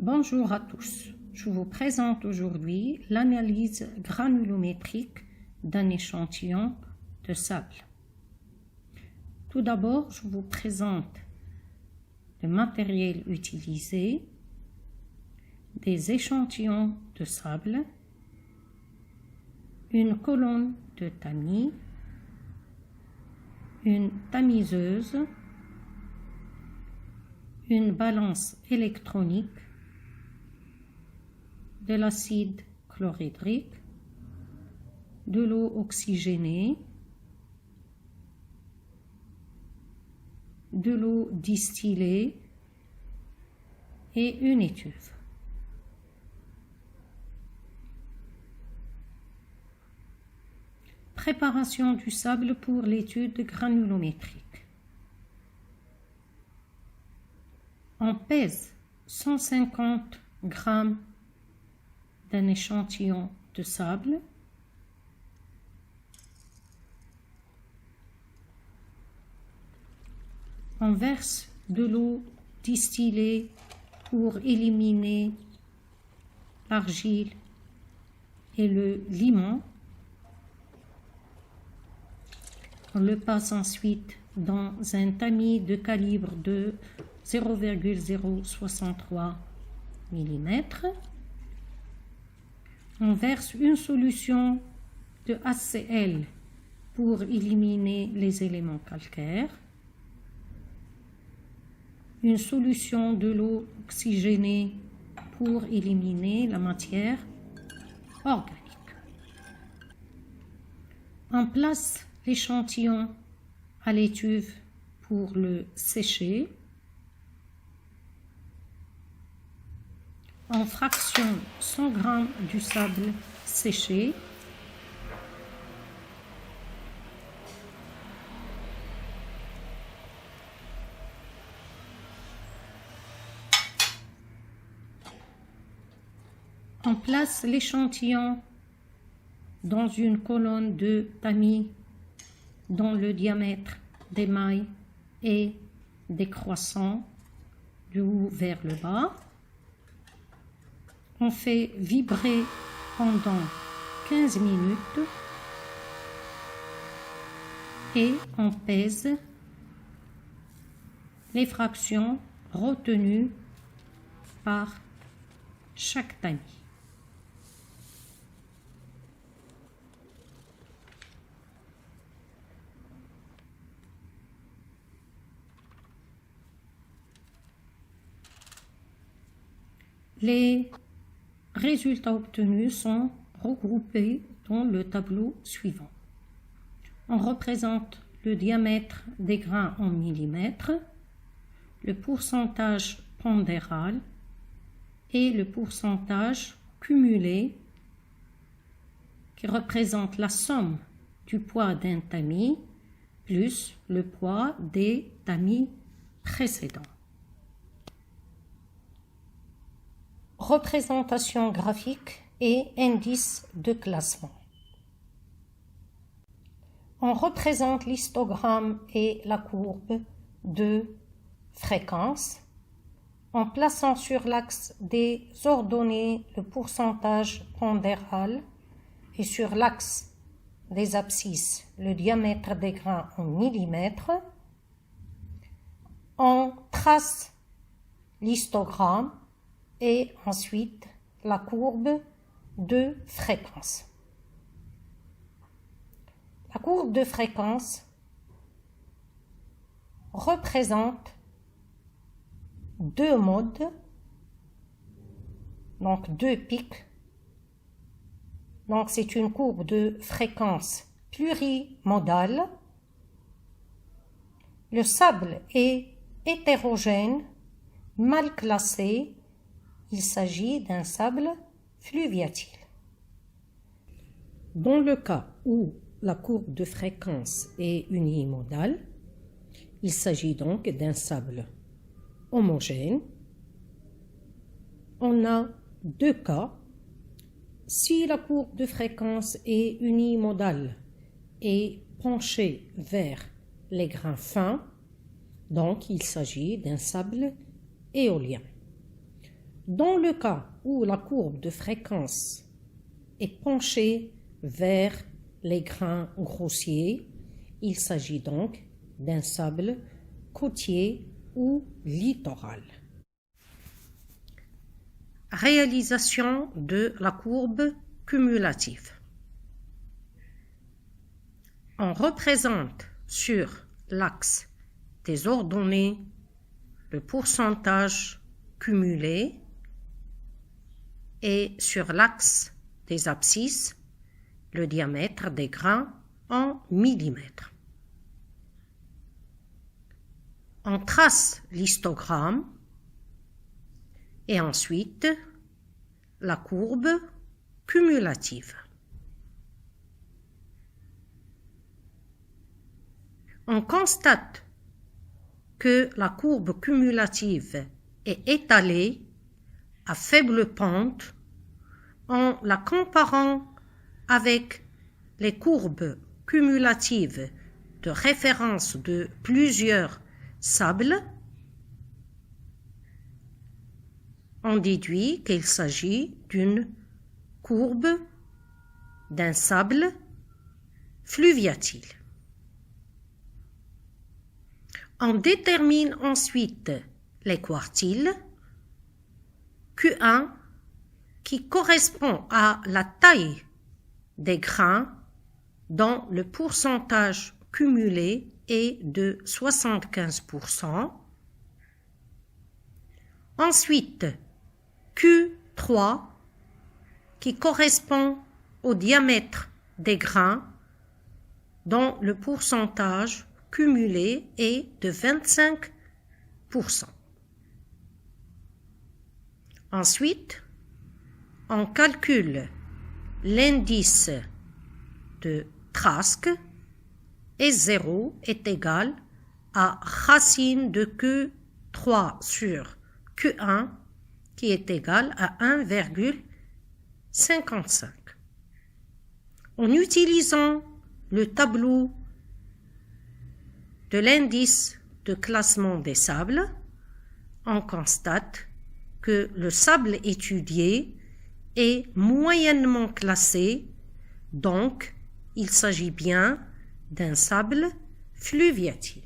Bonjour à tous. Je vous présente aujourd'hui l'analyse granulométrique d'un échantillon de sable. Tout d'abord, je vous présente le matériel utilisé, des échantillons de sable, une colonne de tamis, une tamiseuse, une balance électronique, de l'acide chlorhydrique, de l'eau oxygénée, de l'eau distillée et une étuve. Préparation du sable pour l'étude granulométrique. On pèse 150 grammes d'un échantillon de sable. On verse de l'eau distillée pour éliminer l'argile et le limon. On le passe ensuite dans un tamis de calibre de 0,063 mm. On verse une solution de HCl pour éliminer les éléments calcaires, une solution de l'eau oxygénée pour éliminer la matière organique. On place l'échantillon à l'étuve pour le sécher. On fractionne 100 g du sable séché. On place l'échantillon dans une colonne de tamis dont le diamètre des mailles est décroissant du haut vers le bas. On fait vibrer pendant 15 minutes et on pèse les fractions retenues par chaque tamis. Les résultats obtenus sont regroupés dans le tableau suivant. On représente le diamètre des grains en millimètres, le pourcentage pondéral et le pourcentage cumulé qui représente la somme du poids d'un tamis plus le poids des tamis précédents. Représentation graphique et indice de classement. On représente l'histogramme et la courbe de fréquence en plaçant sur l'axe des ordonnées le pourcentage pondéral et sur l'axe des abscisses le diamètre des grains en millimètres. On trace l'histogramme et ensuite la courbe de fréquence. La courbe de fréquence représente deux modes, donc deux pics. Donc c'est une courbe de fréquence plurimodale. Le sable est hétérogène, mal classé. Il s'agit d'un sable fluviatile. Dans le cas où la courbe de fréquence est unimodale, il s'agit donc d'un sable homogène. On a deux cas. Si la courbe de fréquence est unimodale et penchée vers les grains fins, donc il s'agit d'un sable éolien. Dans le cas où la courbe de fréquence est penchée vers les grains grossiers, il s'agit donc d'un sable côtier ou littoral. Réalisation de la courbe cumulative. On représente sur l'axe des ordonnées le pourcentage cumulé et sur l'axe des abscisses le diamètre des grains en millimètres. On trace l'histogramme et ensuite la courbe cumulative. On constate que la courbe cumulative est étalée à faible pente en la comparant avec les courbes cumulatives de référence de plusieurs sables. On déduit qu'il s'agit d'une courbe d'un sable fluviatile. On détermine ensuite les quartiles Q1 qui correspond à la taille des grains dont le pourcentage cumulé est de 75%. Ensuite, Q3 qui correspond au diamètre des grains dont le pourcentage cumulé est de 25%. Ensuite, on calcule l'indice de Trask et 0 est égal à racine de Q3 sur Q1 qui est égal à 1,55. En utilisant le tableau de l'indice de classement des sables, on constate que le sable étudié est moyennement classé, donc il s'agit bien d'un sable fluviatile.